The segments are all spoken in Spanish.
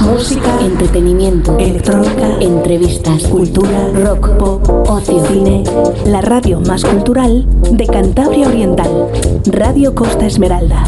música, entretenimiento, electrónica, entrevistas, cultura, rock, pop, ocio, cine. La radio más cultural de Cantabria Oriental. Radio Costa Esmeralda.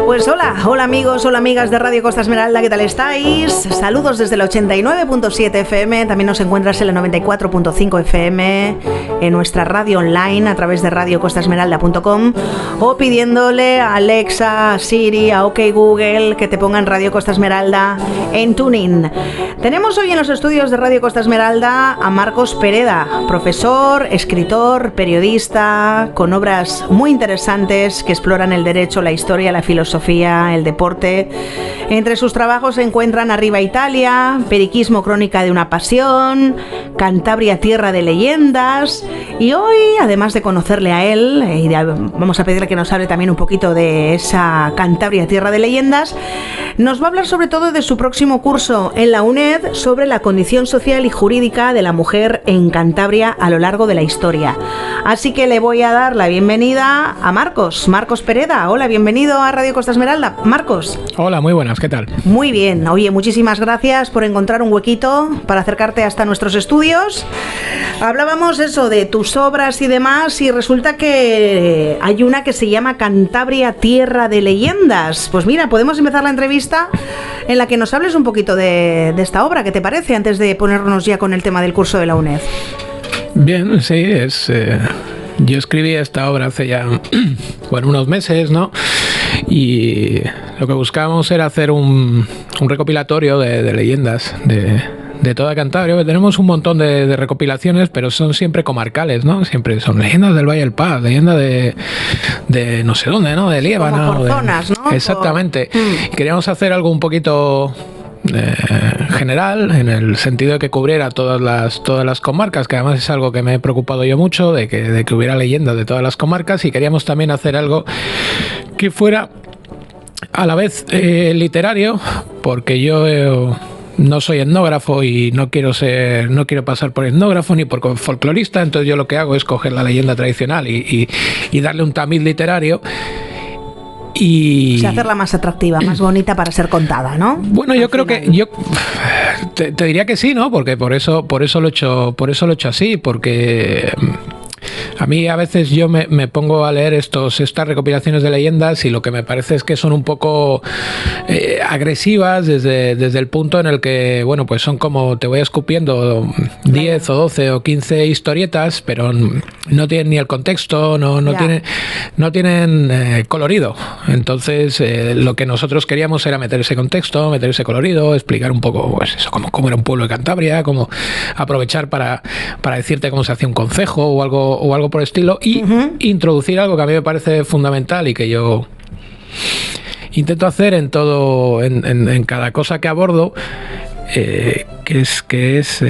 Pues hola amigos, hola amigas de Radio Costa Esmeralda, ¿qué tal estáis? Saludos desde el 89.7 FM, también nos encuentras en el 94.5 FM, en nuestra radio online a través de radiocostasmeralda.com o pidiéndole a Alexa, a Siri, a OK Google que te pongan Radio Costa Esmeralda en TuneIn. Tenemos hoy en los estudios de Radio Costa Esmeralda a Marcos Pereda, profesor, escritor, periodista, con obras muy interesantes que exploran el derecho, la historia, la filosofía, el deporte. Entre sus trabajos se encuentran Arriba Italia, Periquismo, crónica de una pasión, Cantabria, tierra de leyendas. Y hoy, además de conocerle a él, vamos a pedirle que nos hable también un poquito de esa Cantabria, tierra de leyendas, nos va a hablar sobre todo de su próximo curso en la UNED sobre la condición social y jurídica de la mujer en Cantabria a lo largo de la historia. Así que le voy a dar la bienvenida a Marcos Pereda. Hola, bienvenido a Radio Costa Esmeralda. Marcos. Hola, muy buenas, ¿qué tal? Muy bien. Oye, muchísimas gracias por encontrar un huequito para acercarte hasta nuestros estudios. Hablábamos eso de tus obras y demás, y resulta que hay una que se llama Cantabria, tierra de leyendas. Pues mira, podemos empezar la entrevista en la que nos hables un poquito de esta obra. ¿Qué te parece antes de ponernos ya con el tema del curso de la UNED? Bien, sí, yo escribí esta obra hace ya unos meses, ¿no? Y lo que buscábamos era hacer un recopilatorio de leyendas de toda Cantabria. Tenemos un montón de recopilaciones, pero son siempre comarcales, ¿no? Siempre son leyendas del Valle del Paz, leyendas de no sé dónde, ¿no? De Liébana. Como por zonas, ¿no? Exactamente. Queríamos hacer algo un poquito general, en el sentido de que cubriera todas las comarcas, que además es algo que me he preocupado yo mucho, de que hubiera leyendas de todas las comarcas, y queríamos también hacer algo que fuera a la vez literario, porque yo no soy etnógrafo y no quiero pasar por etnógrafo ni por folclorista. Entonces yo lo que hago es coger la leyenda tradicional y darle un tamiz literario. Y hacerla más atractiva, más bonita para ser contada, ¿no? Bueno, yo creo que yo te diría que sí, ¿no? Porque por eso lo he hecho así, porque a mí a veces yo me pongo a leer estas recopilaciones de leyendas, y lo que me parece es que son un poco agresivas desde el punto en el que, bueno, pues son como te voy escupiendo 10 o 12 o 15 historietas, pero no tienen ni el contexto, no tienen colorido. Entonces lo que nosotros queríamos era meter ese contexto, meter ese colorido, explicar un poco, pues eso, cómo era un pueblo de Cantabria, cómo aprovechar para decirte cómo se hacía un concejo o algo por el estilo, y introducir algo que a mí me parece fundamental y que yo intento hacer en cada cosa que abordo, que es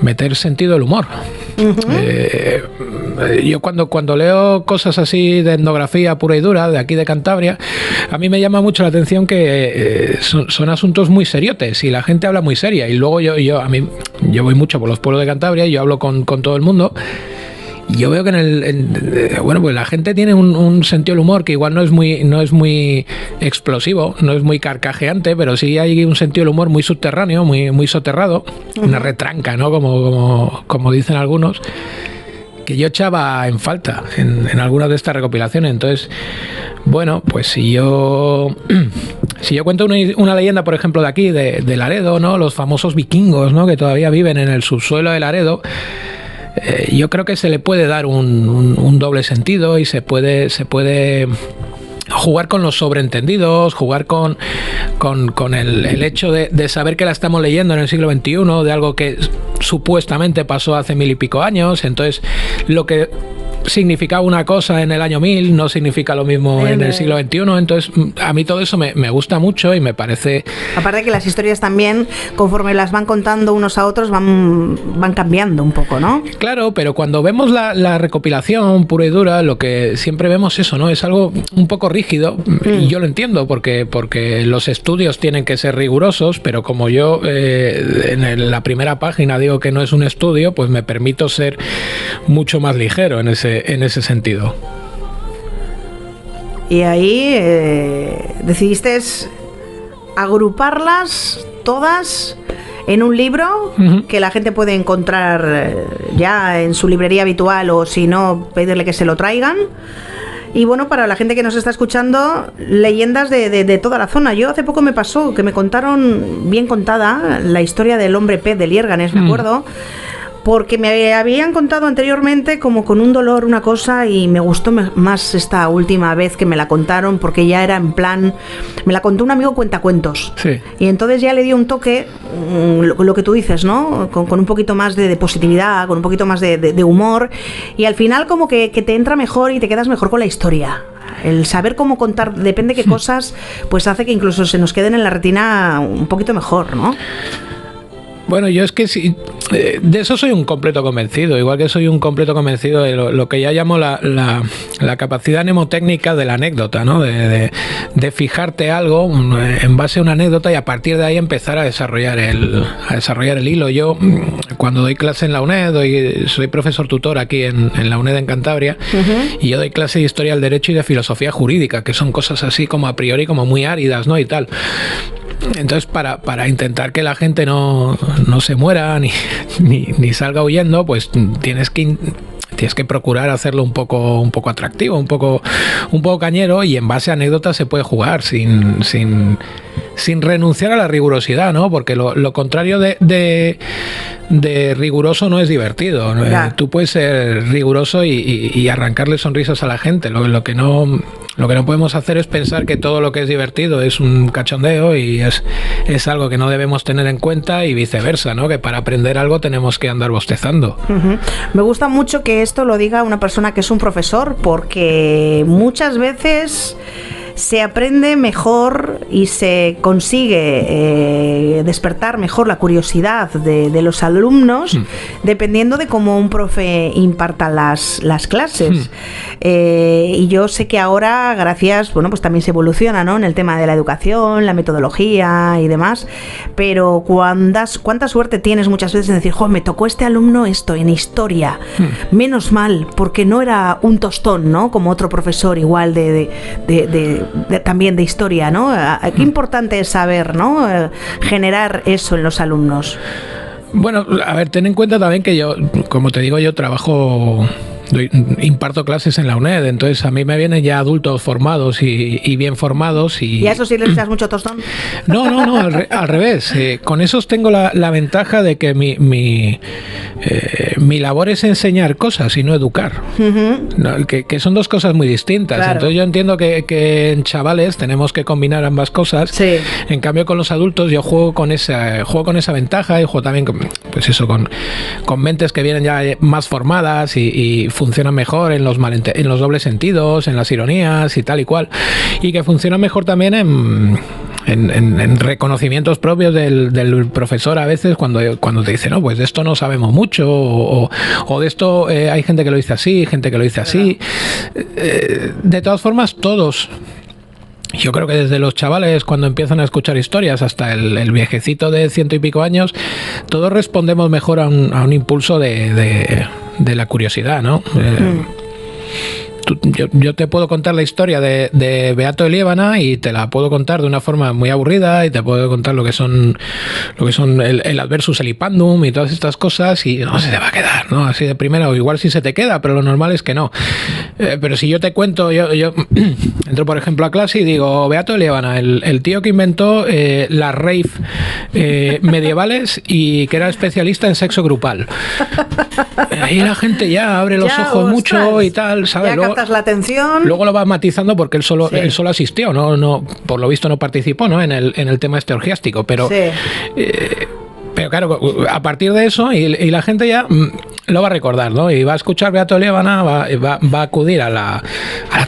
meter sentido del humor. Yo cuando leo cosas así de etnografía pura y dura de aquí de Cantabria, a mí me llama mucho la atención que son asuntos muy seriotes y la gente habla muy seria, y luego yo voy mucho por los pueblos de Cantabria y yo hablo con todo el mundo. Y yo veo que pues la gente tiene un sentido del humor que igual no es muy explosivo, no es muy carcajeante, pero sí hay un sentido del humor muy subterráneo, muy soterrado, una retranca, ¿no? Como dicen algunos, que yo echaba en falta en algunas de estas recopilaciones. Entonces, bueno, pues si yo cuento una leyenda, por ejemplo, de aquí, de Laredo, ¿no? Los famosos vikingos, ¿no? Que todavía viven en el subsuelo de Laredo. Yo creo que se le puede dar un doble sentido, y se puede jugar con los sobreentendidos, jugar con el hecho de saber que la estamos leyendo en el siglo XXI, de algo que supuestamente pasó hace 1000 y pico años. Entonces, lo que significaba una cosa en el año 1000 no significa lo mismo en el siglo XXI. Entonces, a mí todo eso me gusta mucho y me parece... Aparte que las historias también, conforme las van contando unos a otros, van cambiando un poco, ¿no? Claro, pero cuando vemos la recopilación pura y dura, lo que siempre vemos eso, ¿no? Es algo un poco rígido, y yo lo entiendo porque los estudios tienen que ser rigurosos, pero como yo en la primera página digo que no es un estudio, pues me permito ser mucho más ligero en ese sentido. Y ahí decidiste agruparlas todas en un libro que la gente puede encontrar ya en su librería habitual, o si no, pedirle que se lo traigan. Y bueno, para la gente que nos está escuchando, leyendas de toda la zona. Yo hace poco me pasó que me contaron, bien contada, la historia del hombre pez de Liérganes, me acuerdo, porque me habían contado anteriormente como con un dolor una cosa, y me gustó más esta última vez que me la contaron, porque ya era en plan, me la contó un amigo cuentacuentos. Sí. Y entonces ya le dio un toque, lo que tú dices, ¿no? Con un poquito más de positividad, con un poquito más de humor, y al final como que te entra mejor y te quedas mejor con la historia. El saber cómo contar, depende de qué cosas, pues hace que incluso se nos queden en la retina un poquito mejor, ¿no? Bueno, yo es que sí, de eso soy un completo convencido, igual que soy un completo convencido de lo que ya llamo la capacidad mnemotécnica de la anécdota, ¿no? De fijarte algo en base a una anécdota y a partir de ahí empezar a desarrollar el hilo. Yo, cuando doy clase en la UNED, soy profesor tutor aquí en la UNED en Cantabria, y yo doy clase de Historia del Derecho y de Filosofía Jurídica, que son cosas así como a priori como muy áridas, ¿no? Y tal. Entonces, para intentar que la gente no se muera ni salga huyendo, pues tienes que procurar hacerlo un poco atractivo, un poco cañero, y en base a anécdotas se puede jugar sin renunciar a la rigurosidad, ¿no? Porque lo contrario de riguroso no es divertido. Tú puedes ser riguroso y arrancarle sonrisas a la gente. Lo que no podemos hacer es pensar que todo lo que es divertido es un cachondeo y es algo que no debemos tener en cuenta, y viceversa, ¿no? Que para aprender algo tenemos que andar bostezando. Me gusta mucho que esto lo diga una persona que es un profesor, porque muchas veces se aprende mejor y se consigue despertar mejor la curiosidad de los alumnos dependiendo de cómo un profe imparta las clases. Y yo sé que ahora, gracias, bueno, pues también se evoluciona, ¿no? En el tema de la educación, la metodología y demás, pero cuánta suerte tienes muchas veces en decir, jo, me tocó este alumno esto en historia, menos mal, porque no era un tostón, ¿no? Como otro profesor igual también de historia, ¿no? Qué importante es saber, ¿no? Generar eso en los alumnos. Bueno, a ver, ten en cuenta también que yo, como te digo, yo imparto clases en la UNED, entonces a mí me vienen ya adultos formados y bien formados. ¿Y a eso sí les echas mucho tostón? No, al revés. Con esos tengo la ventaja de que mi labor es enseñar cosas y no educar. ¿No? Que son dos cosas muy distintas. Claro. Entonces yo entiendo que en chavales tenemos que combinar ambas cosas. Sí. En cambio, con los adultos yo juego con esa ventaja, y juego también con mentes que vienen ya más formadas y funcionan mejor en los dobles sentidos, en las ironías y tal y cual, y que funcionan mejor también en reconocimientos propios del profesor a veces cuando te dice, no, pues de esto no sabemos mucho, o de esto hay gente que lo dice así, gente que lo dice así. De todas formas, todos, yo creo que desde los chavales cuando empiezan a escuchar historias hasta el viejecito de 100 y pico años, todos respondemos mejor a un impulso de la curiosidad, ¿no? Yo te puedo contar la historia de Beato de Liébana y te la puedo contar de una forma muy aburrida, y te puedo contar lo que son el adversus elipandum y todas estas cosas, y no se te va a quedar, ¿no? Así de primera, o igual sí se te queda, pero lo normal es que no. Pero si yo te cuento, yo entro por ejemplo a clase y digo, Beato de Liébana, el tío que inventó las rave medievales y que era especialista en sexo grupal. Ahí la gente ya abre los ojos mucho y tal, ¿sabes? Luego, la atención. Luego lo vas matizando porque él solo asistió, no, por lo visto no participó, ¿no? en el tema este orgiástico, pero pero claro, a partir de eso y la gente ya lo va a recordar, ¿no? Y va a escuchar Beato Liébana, va a acudir a la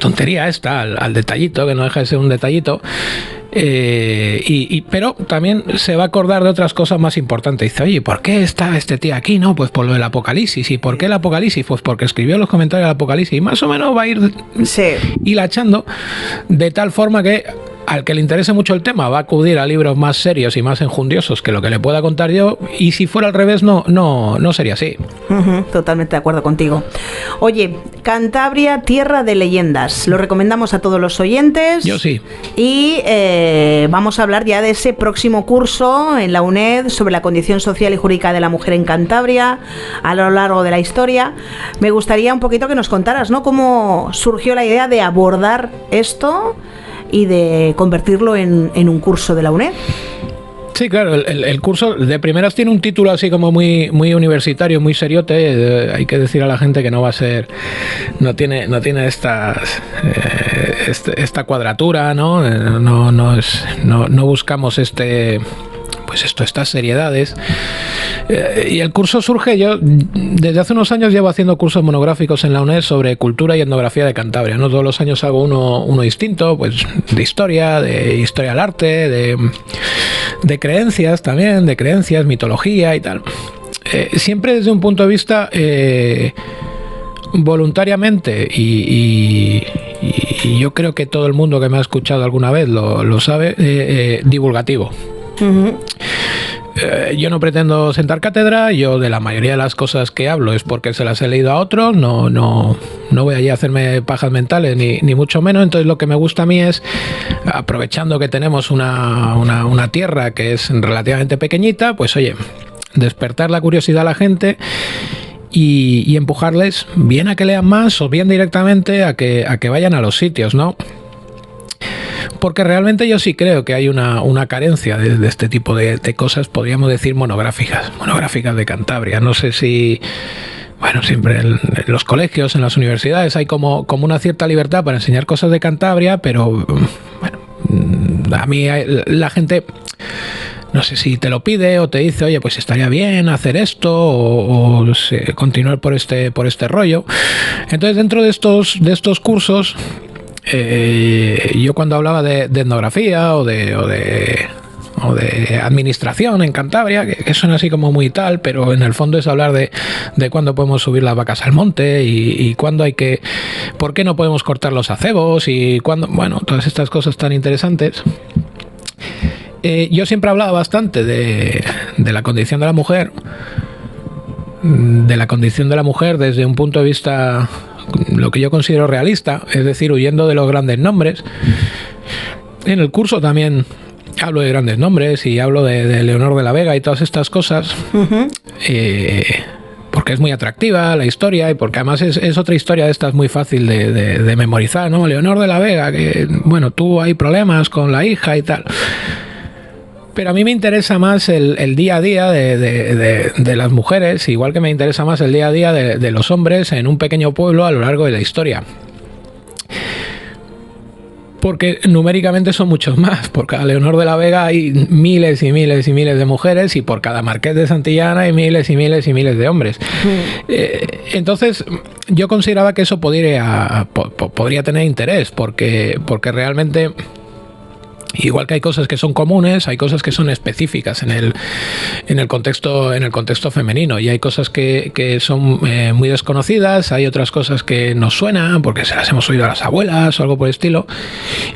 tontería esta, al detallito, que no deja de ser un detallito. Pero también se va a acordar de otras cosas más importantes. Dice, oye, ¿por qué está este tío aquí? No, pues por lo del Apocalipsis. ¿Y por qué el Apocalipsis? Pues porque escribió los comentarios del Apocalipsis, y más o menos va a ir hilachando de tal forma que al que le interese mucho el tema va a acudir a libros más serios y más enjundiosos que lo que le pueda contar yo, y si fuera al revés no sería así. Totalmente de acuerdo contigo. Oye, Cantabria, tierra de leyendas, lo recomendamos a todos los oyentes. Yo sí. Y vamos a hablar ya de ese próximo curso en la UNED sobre la condición social y jurídica de la mujer en Cantabria a lo largo de la historia. Me gustaría un poquito que nos contaras, ¿no?, cómo surgió la idea de abordar esto y de convertirlo en un curso de la UNED. Sí, claro, el curso de primeras tiene un título así como muy universitario, muy seriote. Hay que decir a la gente que no va a ser, no tiene esta cuadratura, ¿no? No buscamos estas seriedades. Y el curso surge, yo desde hace unos años llevo haciendo cursos monográficos en la UNED sobre cultura y etnografía de Cantabria, ¿no? Todos los años hago uno distinto, pues de historia del arte, de creencias también, mitología y tal. Siempre desde un punto de vista voluntariamente y yo creo que todo el mundo que me ha escuchado alguna vez lo sabe, divulgativo. Yo no pretendo sentar cátedra, yo de la mayoría de las cosas que hablo es porque se las he leído a otros, no voy allí a hacerme pajas mentales ni mucho menos. Entonces lo que me gusta a mí es, aprovechando que tenemos una tierra que es relativamente pequeñita, pues oye, despertar la curiosidad a la gente y empujarles bien a que lean más o bien directamente a que vayan a los sitios, ¿no? Porque realmente yo sí creo que hay una carencia de este tipo de cosas, podríamos decir monográficas de Cantabria. No sé si, bueno, siempre en los colegios, en las universidades hay como una cierta libertad para enseñar cosas de Cantabria, pero bueno, a mí la gente, no sé si te lo pide o te dice, oye, pues estaría bien hacer esto o continuar por este rollo. Entonces, dentro de estos cursos, yo cuando hablaba de etnografía o de administración en Cantabria, que suena así como muy tal, pero en el fondo es hablar de cuándo podemos subir las vacas al monte y cuándo por qué no podemos cortar los acebos y cuándo, bueno, todas estas cosas tan interesantes. Yo siempre he hablado bastante de la condición de la mujer, desde un punto de vista, lo que yo considero realista, es decir, huyendo de los grandes nombres. En el curso también hablo de grandes nombres y hablo de Leonor de la Vega y todas estas cosas, porque es muy atractiva la historia y porque además es otra historia de estas muy fácil de memorizar, ¿no? Leonor de la Vega, que bueno, tuvo ahí problemas con la hija y tal. Pero a mí me interesa más el día a día de las mujeres, igual que me interesa más el día a día de los hombres en un pequeño pueblo a lo largo de la historia. Porque numéricamente son muchos más. Por cada Leonor de la Vega hay miles y miles y miles de mujeres, y por cada Marqués de Santillana hay miles y miles y miles de hombres. Entonces yo consideraba que eso podría tener interés, porque realmente, igual que hay cosas que son comunes, hay cosas que son específicas en el contexto femenino, y hay cosas que son muy desconocidas, hay otras cosas que nos suenan porque se las hemos oído a las abuelas o algo por el estilo,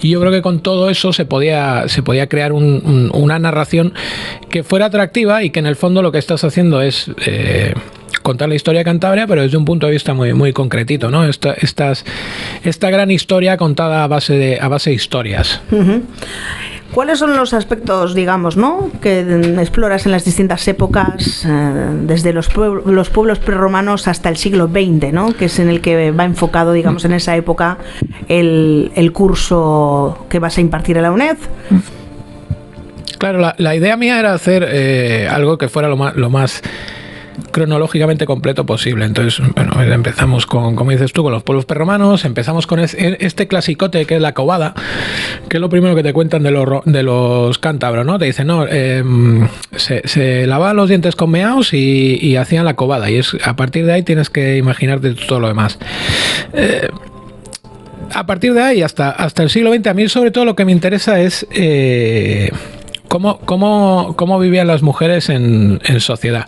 y yo creo que con todo eso se podía crear una narración que fuera atractiva y que en el fondo lo que estás haciendo es contar la historia de Cantabria, pero desde un punto de vista muy, muy concretito, ¿no? Esta gran historia contada a base de historias. ¿Cuáles son los aspectos, digamos, ¿no?, que exploras en las distintas épocas, desde los pueblos prerromanos hasta el siglo XX, ¿no?, que es en el que va enfocado, digamos, en esa época el curso que vas a impartir en la UNED? Claro, la idea mía era hacer algo que fuera lo más cronológicamente completo posible. Entonces, bueno, empezamos con, como dices tú, con los pueblos prerromanos, empezamos con este clasicote que es la cobada, que es lo primero que te cuentan de los cántabros, ¿no? Te dicen, no, se lavaban los dientes con meaos y hacían la cobada, y es a partir de ahí tienes que imaginarte todo lo demás. A partir de ahí hasta el siglo XX, a mí sobre todo lo que me interesa es ¿Cómo vivían las mujeres en sociedad?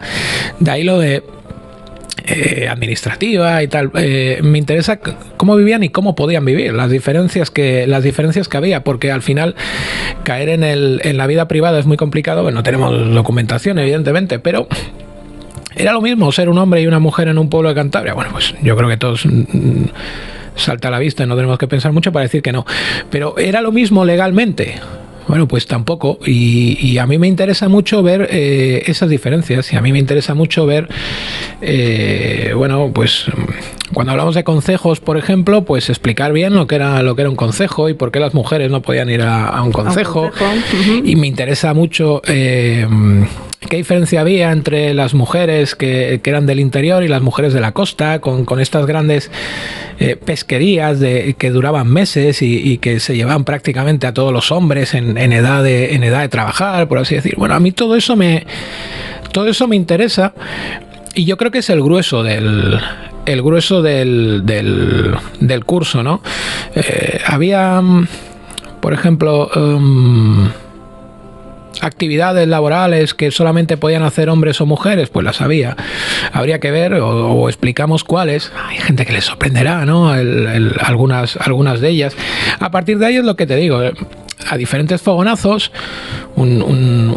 De ahí lo de administrativa y tal. Me interesa cómo vivían y cómo podían vivir, las diferencias que había, porque al final caer en la vida privada es muy complicado. Bueno, no tenemos documentación, evidentemente, pero era lo mismo ser un hombre y una mujer en un pueblo de Cantabria. Bueno, pues yo creo que todos salta a la vista y no tenemos que pensar mucho para decir que no. Pero ¿era lo mismo legalmente? Bueno, pues tampoco, y a mí me interesa mucho ver esas diferencias, y a mí me interesa mucho ver, bueno, pues cuando hablamos de concejos, por ejemplo, pues explicar bien lo que era un concejo y por qué las mujeres no podían ir a un concejo. Y me interesa mucho qué diferencia había entre las mujeres que eran del interior y las mujeres de la costa, con estas grandes pesquerías que duraban meses y que se llevaban prácticamente a todos los hombres en edad de trabajar, por así decir. Bueno, a mí todo eso me interesa, y yo creo que es el grueso del curso, ¿no? Había, por ejemplo, actividades laborales que solamente podían hacer hombres o mujeres, pues las había. Habría que ver o explicamos cuáles. Hay gente que les sorprenderá, ¿no? Algunas de ellas. A partir de ahí es lo que te digo. A diferentes fogonazos, un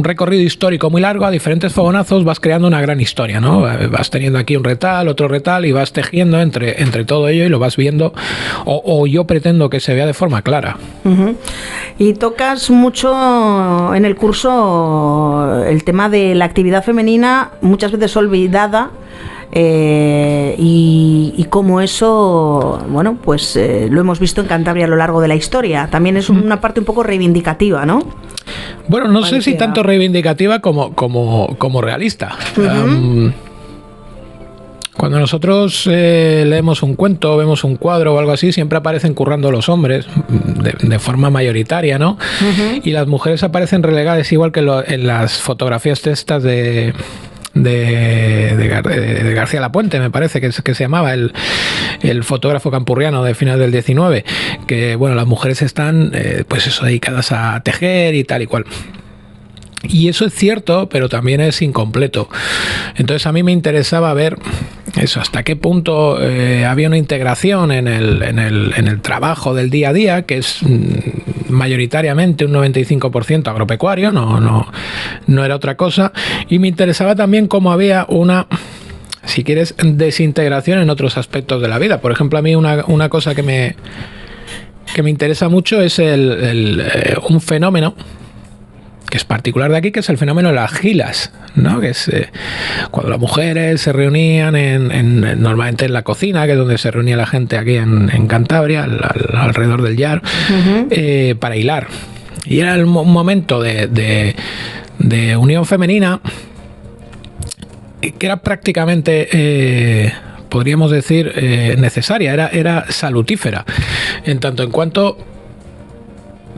recorrido histórico muy largo, a diferentes fogonazos vas creando una gran historia, ¿no? Vas teniendo aquí un retal, otro retal, y vas tejiendo entre todo ello y lo vas viendo, o yo pretendo que se vea de forma clara. Uh-huh. Y tocas mucho en el curso el tema de la actividad femenina, muchas veces olvidada, y cómo eso, bueno, pues lo hemos visto en Cantabria a lo largo de la historia. También es una parte un poco reivindicativa, ¿no? Bueno, no sé si tanto reivindicativa como realista. Uh-huh. Cuando nosotros leemos un cuento, vemos un cuadro o algo así, siempre aparecen currando los hombres de forma mayoritaria, ¿no? Uh-huh. Y las mujeres aparecen relegadas, igual que en las fotografías estas de García Lapuente, me parece que se llamaba, el fotógrafo campurriano de final del 19, que bueno, las mujeres están pues eso, dedicadas a tejer y tal y cual. Y eso es cierto, pero también es incompleto. Entonces a mí me interesaba ver eso, hasta qué punto había una integración en el trabajo del día a día, que es mayoritariamente un 95% agropecuario, no era otra cosa. Y me interesaba también cómo había una, si quieres, desintegración en otros aspectos de la vida. Por ejemplo, a mí una cosa que me interesa mucho es un fenómeno que es particular de aquí, que es el fenómeno de las gilas, ¿no? Que es cuando las mujeres se reunían normalmente en la cocina, que es donde se reunía la gente aquí en Cantabria, alrededor del Yar, uh-huh, para hilar. Y era un momento de unión femenina que era prácticamente podríamos decir necesaria, era salutífera, en tanto en cuanto,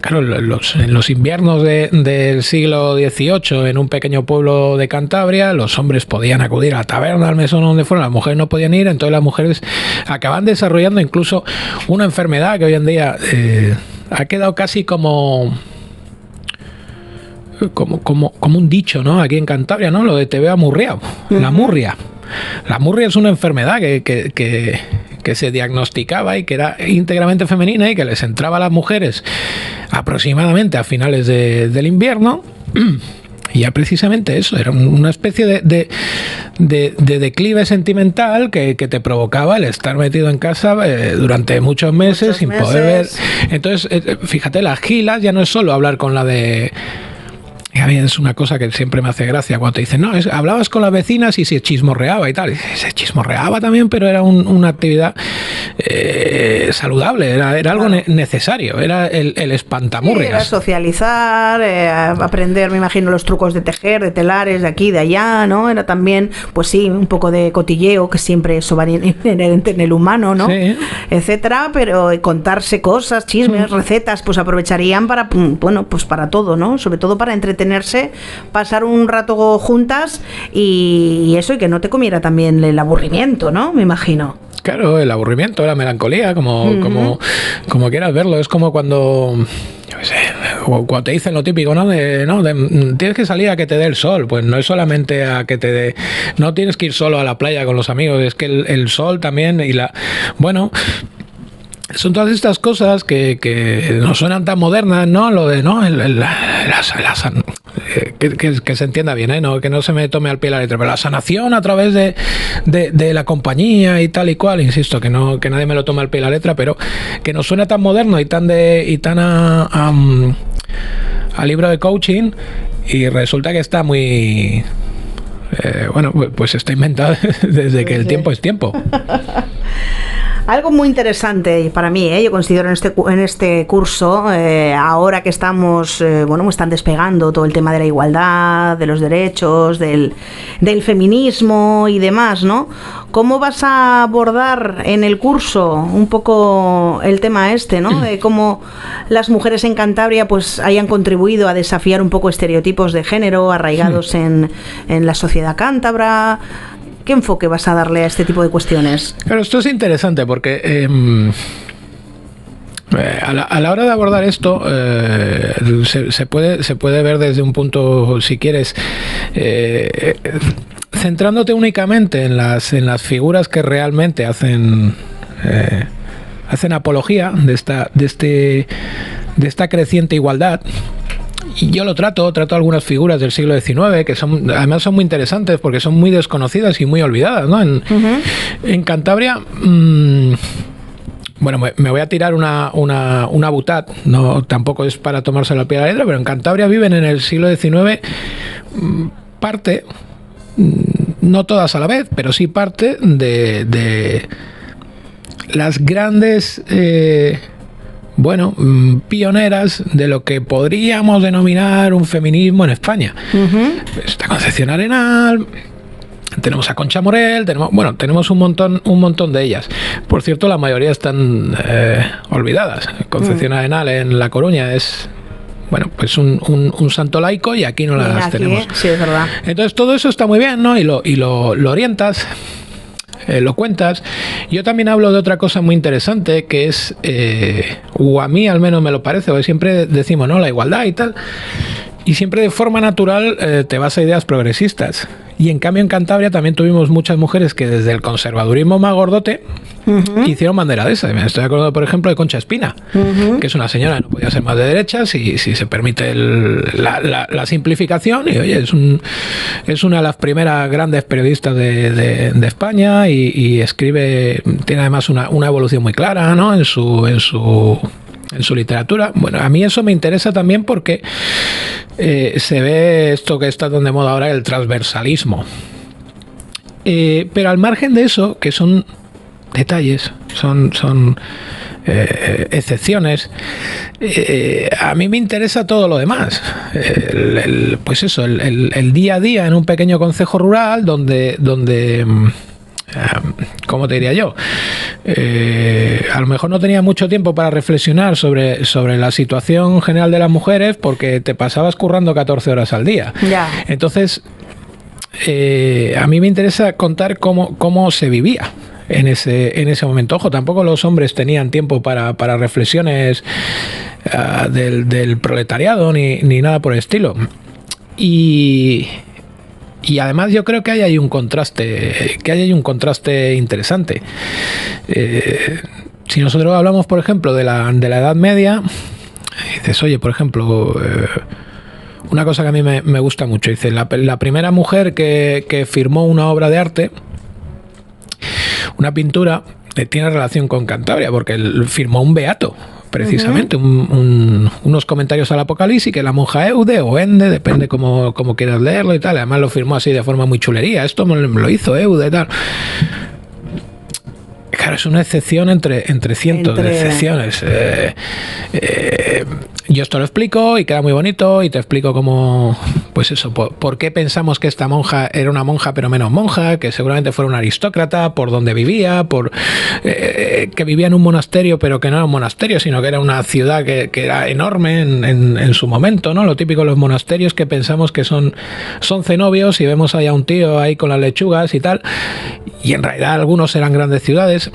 claro, en los inviernos del siglo XVIII, en un pequeño pueblo de Cantabria, los hombres podían acudir a la taberna, al mesón, donde fueran, las mujeres no podían ir. Entonces las mujeres acaban desarrollando incluso una enfermedad que hoy en día ha quedado casi como un dicho, ¿no? Aquí en Cantabria, ¿no? Lo de te veo amurriado, uh-huh. La murria. La murria es una enfermedad que se diagnosticaba y que era íntegramente femenina y que les entraba a las mujeres aproximadamente a finales del invierno. Y ya precisamente eso, era una especie de declive sentimental que te provocaba el estar metido en casa durante muchos meses sin poder ver. Entonces, fíjate, las gilas ya no es solo hablar con la de... A mí es una cosa que siempre me hace gracia cuando te dicen, no, hablabas con las vecinas y se chismorreaba y tal. Se chismorreaba también, pero era una actividad saludable, era algo necesario, era el espantamurrias. Sí, era socializar, aprender, me imagino, los trucos de tejer, de telares, de aquí, de allá, ¿no? Era también, pues sí, un poco de cotilleo, que siempre eso va inherente en el humano, ¿no? Sí. Etcétera, pero contarse cosas, chismes, recetas, pues aprovecharían para, bueno, pues para todo, ¿no? Sobre todo para entretenerse, pasar un rato juntas y eso, y que no te comiera también el aburrimiento, ¿no? Me imagino. Claro, el aburrimiento, la melancolía, como quieras verlo. Es como cuando, yo qué sé, cuando te dicen lo típico, ¿no? Tienes que salir a que te dé el sol. Pues no es solamente a que te dé, no tienes que ir solo a la playa con los amigos, es que el sol también bueno, son todas estas cosas que nos suenan tan modernas, ¿no? Lo de, ¿no? Que se entienda bien, ¿eh? No, que no se me tome al pie la letra, pero la sanación a través de la compañía y tal y cual, insisto, que nadie me lo tome al pie la letra, pero que nos suena tan moderno y tan a libro de coaching, y resulta que está muy... bueno, pues está inventado desde que el tiempo es tiempo. Algo muy interesante para mí, yo considero en este curso, ahora que estamos, están despegando todo el tema de la igualdad, de los derechos, del feminismo y demás, ¿no? ¿Cómo vas a abordar en el curso un poco el tema ¿no? De cómo las mujeres en Cantabria pues hayan contribuido a desafiar un poco estereotipos de género arraigados en la sociedad cántabra? ¿Qué enfoque vas a darle a este tipo de cuestiones? Claro, esto es interesante porque a la hora de abordar esto se puede ver desde un punto, si quieres, centrándote únicamente en las figuras que realmente hacen apología de esta creciente igualdad. Y yo trato algunas figuras del siglo XIX que además son muy interesantes porque son muy desconocidas y muy olvidadas, ¿no? En Cantabria, bueno, me voy a tirar una butad, no, tampoco es para tomárselo al pie de la letra, pero en Cantabria viven en el siglo XIX parte, no todas a la vez, pero sí parte de las grandes... pioneras de lo que podríamos denominar un feminismo en España. Está Concepción Arenal, tenemos a Concha Morel, tenemos un montón de ellas. Por cierto, la mayoría están olvidadas. Concepción Arenal en La Coruña es... pues un santo laico, y aquí no las tenemos. Sí, es verdad. Entonces todo eso está muy bien, ¿no? Y lo orientas, lo cuentas. Yo también hablo de otra cosa muy interesante, que es, o a mí al menos me lo parece, porque siempre decimos, ¿no?, la igualdad y tal, y siempre de forma natural te vas a ideas progresistas. Y en cambio en Cantabria también tuvimos muchas mujeres que desde el conservadurismo más gordote hicieron bandera de esa. Me estoy acordando, por ejemplo, de Concha Espina, que es una señora que no podía ser más de derechas, si se permite la simplificación, y oye, es una de las primeras grandes periodistas de España, y escribe, tiene además una evolución muy clara, ¿no?, en su literatura. Bueno, a mí eso me interesa también porque se ve esto que está tan de moda ahora, el transversalismo. Pero al margen de eso, que son detalles, son excepciones, a mí me interesa todo lo demás. Pues eso, el día a día en un pequeño concejo rural donde ¿cómo te diría yo? A lo mejor no tenía mucho tiempo para reflexionar sobre la situación general de las mujeres, porque te pasabas currando 14 horas al día. Ya. Entonces, a mí me interesa contar cómo se vivía en ese momento. Ojo, tampoco los hombres tenían tiempo para reflexiones del proletariado ni nada por el estilo. Y además yo creo que hay un contraste interesante. Si nosotros hablamos, por ejemplo, de la Edad Media, dices, oye, por ejemplo, una cosa que a mí me gusta mucho, dice, la primera mujer que firmó una obra de arte, una pintura, tiene relación con Cantabria, porque él firmó un beato, precisamente, unos comentarios al Apocalipsis, que la monja Eude o Ende, depende cómo quieras leerlo y tal. Además lo firmó así de forma muy chulería, esto me lo hizo Eude y tal. Claro, es una excepción entre cientos de excepciones. Yo esto lo explico y queda muy bonito, y te explico cómo, pues eso, por qué pensamos que esta monja era una monja pero menos monja, que seguramente fuera una aristócrata, por donde vivía, que vivía en un monasterio, pero que no era un monasterio, sino que era una ciudad que era enorme en su momento, ¿no? Lo típico de los monasterios, que pensamos que son cenobios, y vemos allá un tío ahí con las lechugas y tal, y en realidad algunos eran grandes ciudades.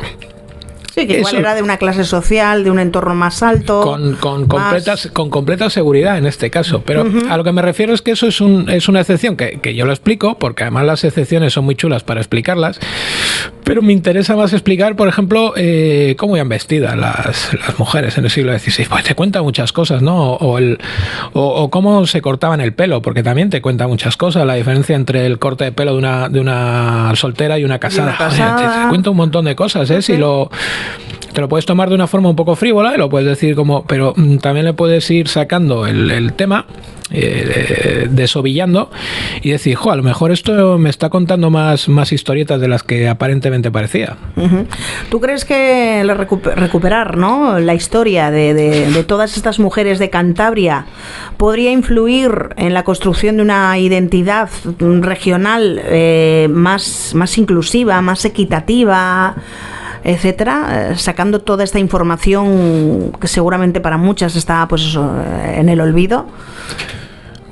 Sí, que igual era de una clase social, de un entorno más alto. Con completa seguridad en este caso. Pero a lo que me refiero es que eso es una excepción, que yo lo explico, porque además las excepciones son muy chulas para explicarlas. Pero me interesa más explicar, por ejemplo, cómo iban vestidas las mujeres en el siglo XVI. Pues te cuenta muchas cosas, ¿no? O cómo se cortaban el pelo, porque también te cuenta muchas cosas. La diferencia entre el corte de pelo de una soltera y una casada. Te cuenta un montón de cosas, ¿eh? Si te lo puedes tomar de una forma un poco frívola y lo puedes decir pero también le puedes ir sacando el tema, desovillando y decir, a lo mejor esto me está contando más historietas de las que aparentemente parecía. ¿Tú crees que recuperar, ¿no?, la historia de todas estas mujeres de Cantabria podría influir en la construcción de una identidad regional más inclusiva, más equitativa, etcétera, sacando toda esta información que seguramente para muchas está, pues eso, en el olvido?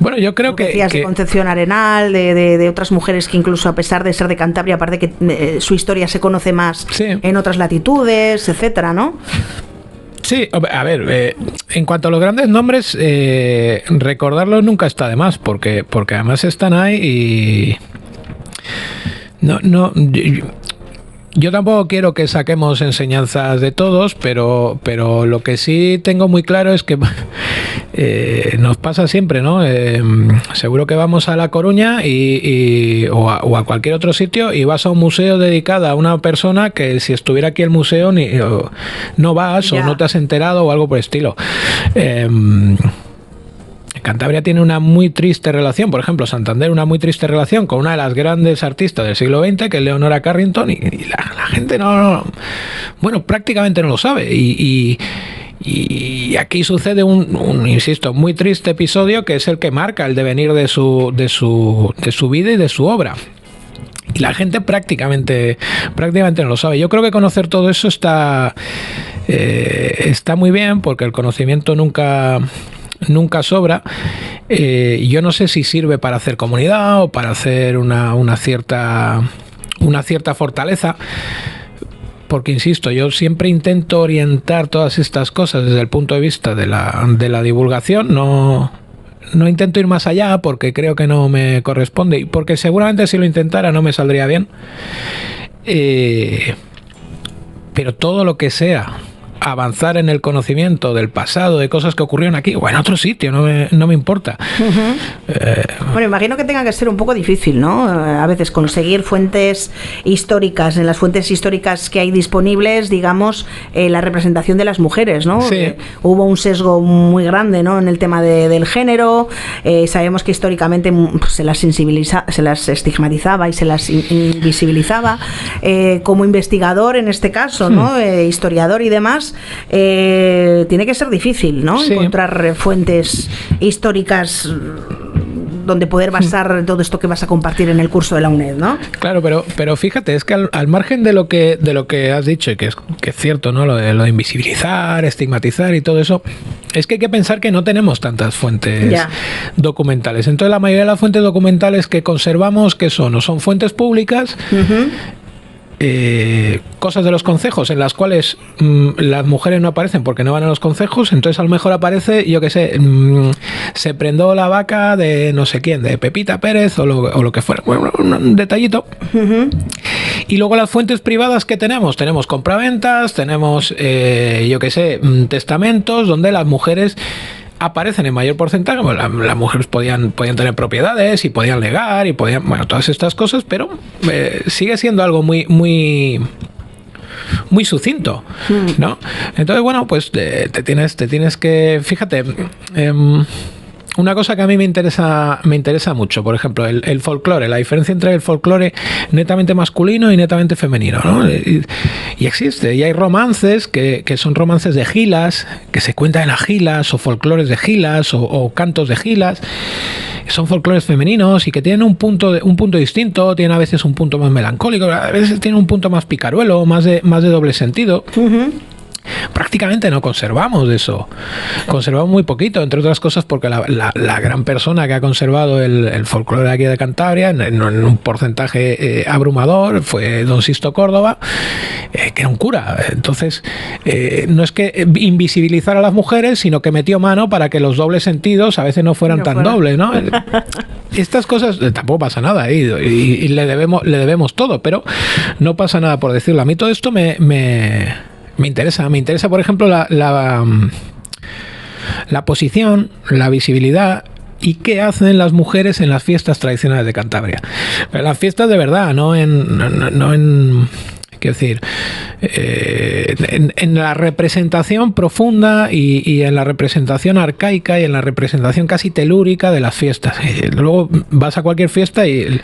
Bueno, yo creo que decías de Concepción Arenal, de otras mujeres que incluso a pesar de ser de Cantabria, aparte que su historia se conoce más en otras latitudes, etcétera, ¿no? Sí, a ver, en cuanto a los grandes nombres, recordarlos nunca está de más, porque además están ahí y yo tampoco quiero que saquemos enseñanzas de todos, pero lo que sí tengo muy claro es que nos pasa siempre, ¿no? Seguro que vamos a La Coruña o a cualquier otro sitio y vas a un museo dedicado a una persona que si estuviera aquí el museo no vas o no te has enterado o algo por el estilo. Cantabria tiene una muy triste relación, por ejemplo, Santander, una muy triste relación con una de las grandes artistas del siglo XX, que es Leonora Carrington, y la gente bueno, prácticamente no lo sabe. Y aquí sucede insisto, muy triste episodio, que es el que marca el devenir de su vida y de su obra. Y la gente prácticamente no lo sabe. Yo creo que conocer todo eso está muy bien, porque el conocimiento nunca sobra. Yo no sé si sirve para hacer comunidad o para hacer una cierta fortaleza, porque insisto, yo siempre intento orientar todas estas cosas desde el punto de vista de la divulgación. No intento ir más allá porque creo que no me corresponde y porque seguramente si lo intentara no me saldría bien, pero todo lo que sea avanzar en el conocimiento del pasado, de cosas que ocurrieron aquí o en otro sitio, no me importa. Bueno, imagino que tenga que ser un poco difícil, ¿no? A veces conseguir fuentes históricas, en las fuentes históricas que hay disponibles, digamos, la representación de las mujeres, ¿no? Sí. Hubo un sesgo muy grande, ¿no?, en el tema del género. Sabemos que históricamente se las estigmatizaba y se las invisibilizaba. Como investigador, en este caso, ¿no?, historiador y demás, tiene que ser difícil, ¿no? Sí. Encontrar fuentes históricas donde poder basar todo esto que vas a compartir en el curso de la UNED, ¿no? Claro, pero fíjate, es que al margen de lo que has dicho, y que es cierto, ¿no?, lo de invisibilizar, estigmatizar y todo eso, es que hay que pensar que no tenemos tantas fuentes documentales. Entonces la mayoría de las fuentes documentales que conservamos, ¿qué son? O son fuentes públicas, cosas de los concejos en las cuales las mujeres no aparecen porque no van a los concejos, entonces a lo mejor aparece, yo qué sé, se prendó la vaca de no sé quién, de Pepita Pérez o lo que fuera, bueno, un detallito. Y luego las fuentes privadas que tenemos compraventas, tenemos yo qué sé, testamentos donde las mujeres aparecen en mayor porcentaje. Bueno, las mujeres podían tener propiedades y podían legar y podían, bueno, todas estas cosas, pero sigue siendo algo muy muy muy sucinto, ¿no? Entonces, bueno, pues te tienes que, fíjate, una cosa que a mí me interesa mucho, por ejemplo, el folclore, la diferencia entre el folclore netamente masculino y netamente femenino, ¿no? Y existe, y hay romances que son romances de gilas, que se cuentan en las gilas, o folclores de gilas, o cantos de gilas. Son folclores femeninos y que tienen un punto distinto, tienen a veces un punto más melancólico, a veces tienen un punto más picaruelo, más de doble sentido. prácticamente no conservamos eso. Conservamos muy poquito, entre otras cosas porque la gran persona que ha conservado el folclore aquí de Cantabria en un porcentaje abrumador fue don Sisto Córdoba, que era un cura. Entonces, no es que invisibilizar a las mujeres, sino que metió mano para que los dobles sentidos a veces no fueran tan dobles, ¿no? Estas cosas tampoco pasa nada, y le debemos todo, pero no pasa nada por decirlo. A mí todo esto me interesa. Me interesa, por ejemplo, la posición, la visibilidad y qué hacen las mujeres en las fiestas tradicionales de Cantabria. Pero las fiestas de verdad, no en quiero decir, en la representación profunda y en la representación arcaica y en la representación casi telúrica de las fiestas. Luego vas a cualquier fiesta y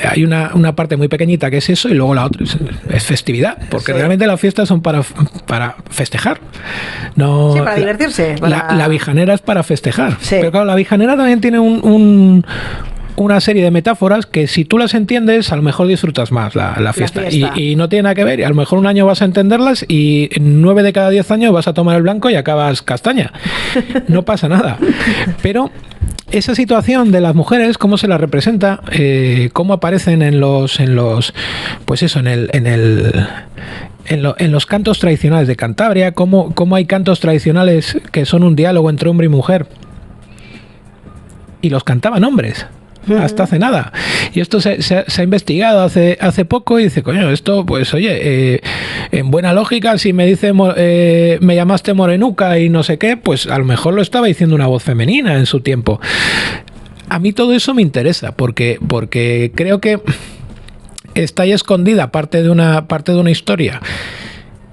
hay una parte muy pequeñita que es eso, y luego la otra es festividad, porque realmente las fiestas son para festejar. No, sí, para divertirse. La vijanera es para festejar. Sí. Pero claro, la vijanera también tiene una serie de metáforas que si tú las entiendes, a lo mejor disfrutas más la fiesta. Y no tiene nada que ver. Y a lo mejor un año vas a entenderlas y 9 de cada 10 años vas a tomar el blanco y acabas castaña. No pasa nada. Pero esa situación de las mujeres, cómo se las representa, cómo aparecen en los pues eso, en los cantos tradicionales de Cantabria, cómo hay cantos tradicionales que son un diálogo entre hombre y mujer. Y los cantaban hombres. Hasta hace nada. Y esto se ha investigado hace poco y dice, coño, esto, pues oye, en buena lógica, si me dice me llamaste morenuca y no sé qué, pues a lo mejor lo estaba diciendo una voz femenina en su tiempo. A mí todo eso me interesa, porque creo que está ahí escondida parte de una historia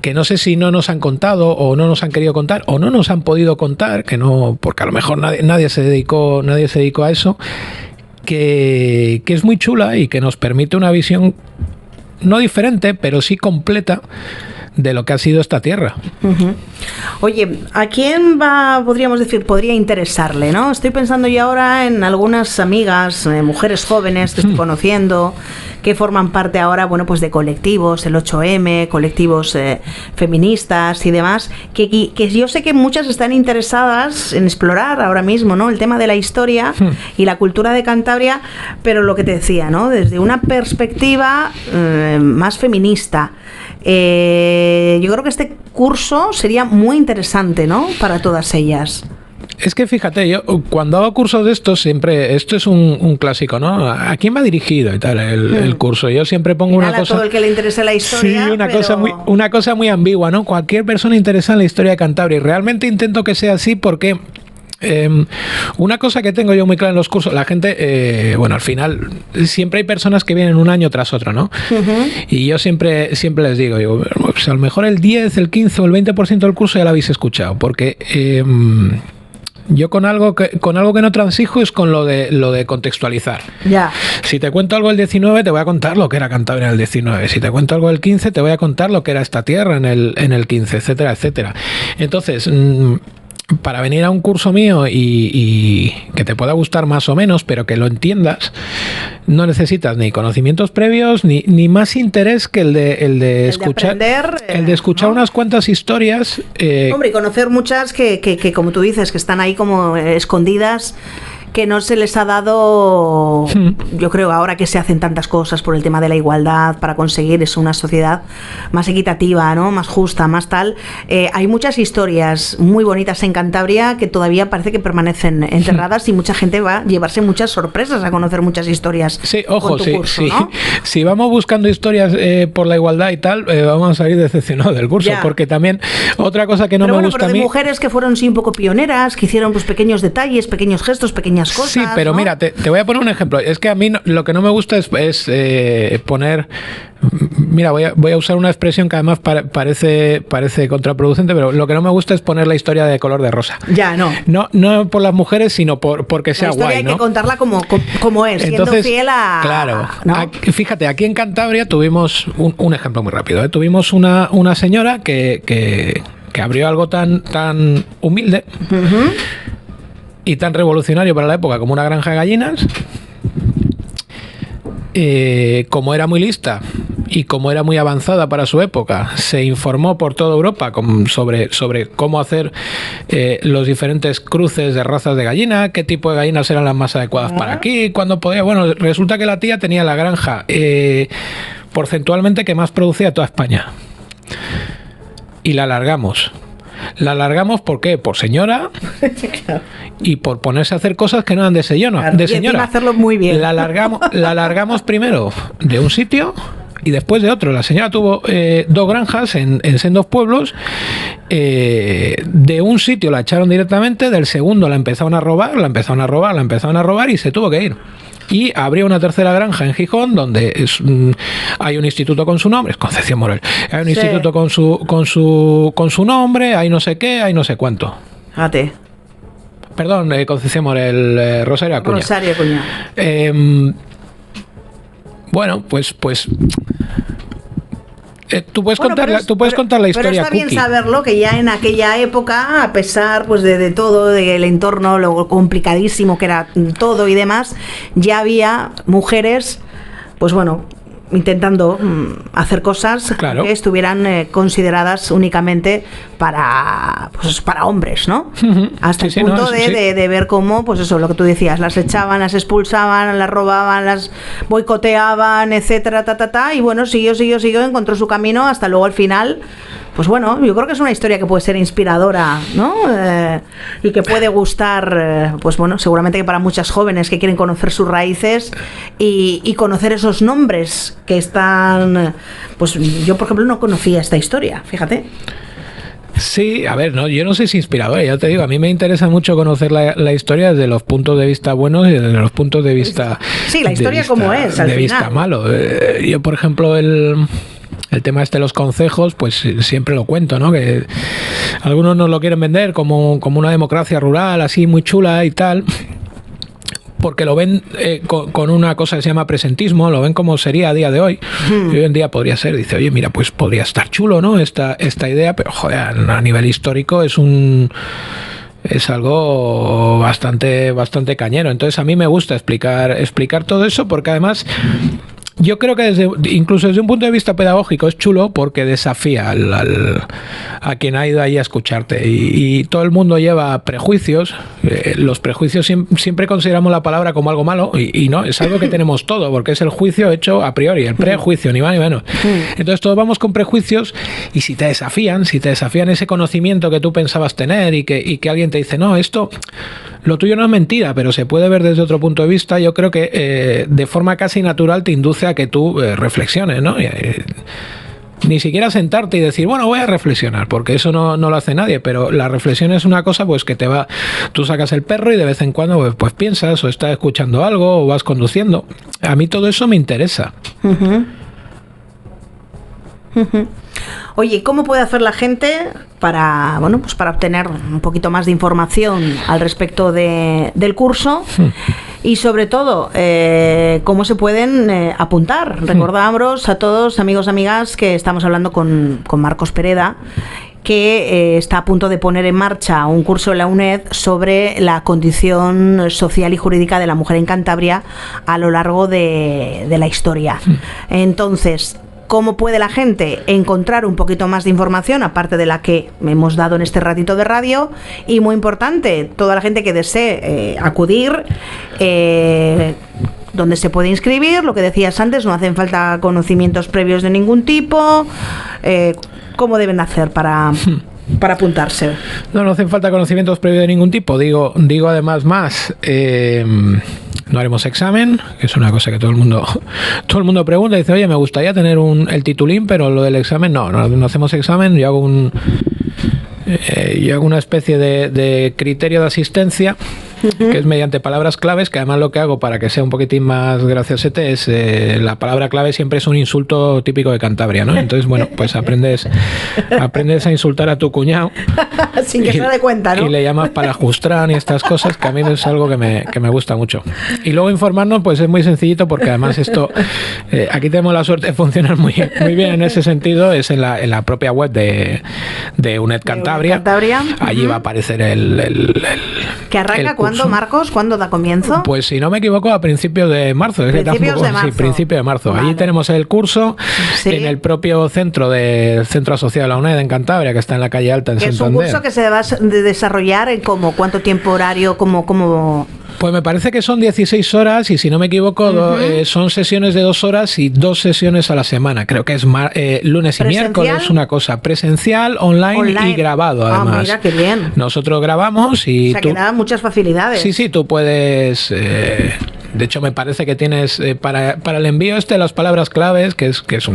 que no sé si no nos han contado o no nos han querido contar o no nos han podido contar, que no, porque a lo mejor nadie se dedicó a eso, que es muy chula y que nos permite una visión no diferente, pero sí completa de lo que ha sido esta tierra. Uh-huh. Oye, ¿a quién podríamos decir, podría interesarle, ¿no? Estoy pensando yo ahora en algunas amigas, mujeres jóvenes que estoy conociendo, que forman parte ahora, bueno, pues de colectivos, el 8M, colectivos feministas y demás, que yo sé que muchas están interesadas en explorar ahora mismo, ¿no? El tema de la historia y la cultura de Cantabria, pero lo que te decía, ¿no? Desde una perspectiva más feminista. Yo creo que este curso sería muy interesante, ¿no? Para todas ellas. Es que fíjate, yo cuando hago cursos de estos, siempre, esto es un clásico, ¿no? ¿A quién va dirigido y tal el curso? Yo siempre pongo una cosa... a todo el que le interese la historia. Sí, una cosa muy ambigua, ¿no? Cualquier persona interesada en la historia de Cantabria. Y realmente intento que sea así porque... una cosa que tengo yo muy clara en los cursos, la gente, bueno, al final siempre hay personas que vienen un año tras otro, ¿no? Uh-huh. Y yo siempre les digo, pues a lo mejor el 10, el 15 o el 20% del curso ya lo habéis escuchado, porque yo con algo que no transijo es con lo de contextualizar. Ya. Si te cuento algo del 19, te voy a contar lo que era Cantabria en el 19. Si te cuento algo del 15, te voy a contar lo que era esta tierra en el 15, etcétera, etcétera. Entonces, para venir a un curso mío y que te pueda gustar más o menos, pero que lo entiendas, no necesitas ni conocimientos previos ni más interés que el de escuchar, el de escuchar, ¿no? Unas cuantas historias. Hombre, y conocer muchas que como tú dices, que están ahí como escondidas, que no se les ha dado, yo creo, ahora que se hacen tantas cosas por el tema de la igualdad para conseguir eso, una sociedad más equitativa, ¿no? Más justa, más tal. Hay muchas historias muy bonitas en Cantabria que todavía parece que permanecen enterradas y mucha gente va a llevarse muchas sorpresas a conocer muchas historias. Sí, ojo, con tu curso, sí. ¿no? Si vamos buscando historias por la igualdad y tal, vamos a salir decepcionados del curso, porque también otra cosa que no me gusta a mí... de mujeres que fueron sí un poco pioneras, que hicieron pues pequeños detalles, pequeños gestos, pequeñas cosas. Sí, pero ¿no? Mira, te voy a poner un ejemplo. Es que a mí lo que no me gusta es poner... Mira, voy a usar una expresión que además parece contraproducente, pero lo que no me gusta es poner la historia de color de rosa. Ya, no. No por las mujeres, sino porque sea guay, ¿no? La historia hay que contarla como es, entonces, siendo fiel a... Claro. ¿no? Fíjate, aquí en Cantabria tuvimos un ejemplo muy rápido. Tuvimos una señora que abrió algo tan humilde, uh-huh, y tan revolucionario para la época como una granja de gallinas. Como era muy lista y como era muy avanzada para su época, se informó por toda Europa sobre cómo hacer los diferentes cruces de razas de gallina, qué tipo de gallinas eran las más adecuadas para aquí, cuándo podía. Bueno, resulta que la tía tenía la granja porcentualmente que más producía toda España. Y la alargamos. La alargamos ¿por qué? Por señora y por ponerse a hacer cosas que no eran de señora. Claro, de señora. Y hacerlo muy bien. La alargamos primero de un sitio y después de otro. La señora tuvo 2 granjas en sendos pueblos. De un sitio la echaron directamente, del segundo la empezaron a robar y se tuvo que ir. Y abrió una tercera granja en Gijón donde hay un instituto con su nombre, es Concepción Morel, hay un instituto con su nombre, hay no sé qué, hay no sé cuánto. Fíjate. Perdón, Concepción Morel, Rosario Acuña. Rosario Acuña. Bueno, pues tú puedes contar la historia. Pero está bien cookie. saberlo, que ya en aquella época, a pesar pues de todo, del entorno, lo complicadísimo que era todo y demás, ya había mujeres, pues bueno, intentando hacer cosas que estuvieran consideradas únicamente para hombres, ¿no? Hasta el punto de ver cómo, pues eso, lo que tú decías, las echaban, las expulsaban, las robaban, las boicoteaban, etcétera, y bueno, siguió, encontró su camino hasta luego al final. Pues bueno, yo creo que es una historia que puede ser inspiradora, ¿no? Y que puede gustar, pues bueno, seguramente que para muchas jóvenes que quieren conocer sus raíces y conocer esos nombres que están... Pues yo, por ejemplo, no conocía esta historia, fíjate. Sí, a ver, no, yo no sé si es inspiradora, ya te digo, a mí me interesa mucho conocer la historia desde los puntos de vista buenos y desde los puntos de vista... Sí, la historia como es, al final. De vista malo. Yo, por ejemplo, el tema de los concejos, pues siempre lo cuento, ¿no? Que algunos nos lo quieren vender como una democracia rural, así muy chula y tal, porque lo ven con una cosa que se llama presentismo, lo ven como sería a día de hoy. Y hoy en día podría ser, dice, oye, mira, pues podría estar chulo, ¿no? Esta idea, pero joder, a nivel histórico es algo bastante cañero. Entonces a mí me gusta explicar todo eso, porque además yo creo que incluso desde un punto de vista pedagógico es chulo, porque desafía a quien ha ido ahí a escucharte, y todo el mundo lleva prejuicios. Los prejuicios siempre consideramos la palabra como algo malo, y no, es algo que tenemos todo, porque es el juicio hecho a priori, el prejuicio, ni más ni menos. Entonces todos vamos con prejuicios, y si te desafían ese conocimiento que tú pensabas tener, y que alguien te dice, no, esto, lo tuyo no es mentira, pero se puede ver desde otro punto de vista, yo creo que de forma casi natural te induce a que tú reflexiones, ¿no? Ni siquiera sentarte y decir, bueno, voy a reflexionar, porque eso no lo hace nadie, pero la reflexión es una cosa pues que tú sacas el perro y de vez en cuando pues piensas, o estás escuchando algo, o vas conduciendo. A mí todo eso me interesa. Oye, ¿cómo puede hacer la gente para obtener un poquito más de información al respecto del curso? Y sobre todo, ¿cómo se pueden apuntar? Recordamos a todos, amigos, amigas, que estamos hablando con Marcos Pereda, que está a punto de poner en marcha un curso de la UNED sobre la condición social y jurídica de la mujer en Cantabria a lo largo de la historia. Entonces, ¿cómo puede la gente encontrar un poquito más de información, aparte de la que me hemos dado en este ratito de radio? Y muy importante, toda la gente que desee acudir, donde se puede inscribir, lo que decías antes, no hacen falta conocimientos previos de ningún tipo. ¿Cómo deben hacer para apuntarse? No hacen falta conocimientos previos de ningún tipo. Digo además más... no haremos examen, que es una cosa que todo el mundo pregunta y dice, oye, me gustaría tener el titulín, pero lo del examen no hacemos examen. Yo hago una especie de criterio de asistencia, que es mediante palabras claves, que además lo que hago para que sea un poquitín más graciosete es la palabra clave siempre es un insulto típico de Cantabria, ¿no? Entonces, bueno, pues aprendes a insultar a tu cuñado sin que se dé cuenta, ¿no? Y le llamas palajustran y estas cosas, que a mí es algo que me gusta mucho. Y luego informarnos, pues es muy sencillito, porque además esto aquí tenemos la suerte de funcionar muy bien en ese sentido. Es en la propia web de UNED Cantabria. Allí va a aparecer el ¿Que arranca cuándo? ¿Cuándo, Marcos? ¿Cuándo da comienzo? Pues si no me equivoco, a principios de marzo. Principios de marzo. Sí, principio de marzo. Vale. Allí tenemos el curso en el propio centro asociado a la UNED en Cantabria, que está en la calle Alta en Santander. Es un curso que se va a desarrollar en ¿cuánto tiempo horario? ¿Cómo? Pues me parece que son 16 horas y si no me equivoco son sesiones de 2 horas y 2 sesiones a la semana. Creo que es lunes y miércoles, una cosa presencial, online y grabado además. Mira, qué bien. Nosotros grabamos y... O sea, que da muchas facilidades. Sí, tú puedes... de hecho, me parece que tienes para el envío las palabras claves, que es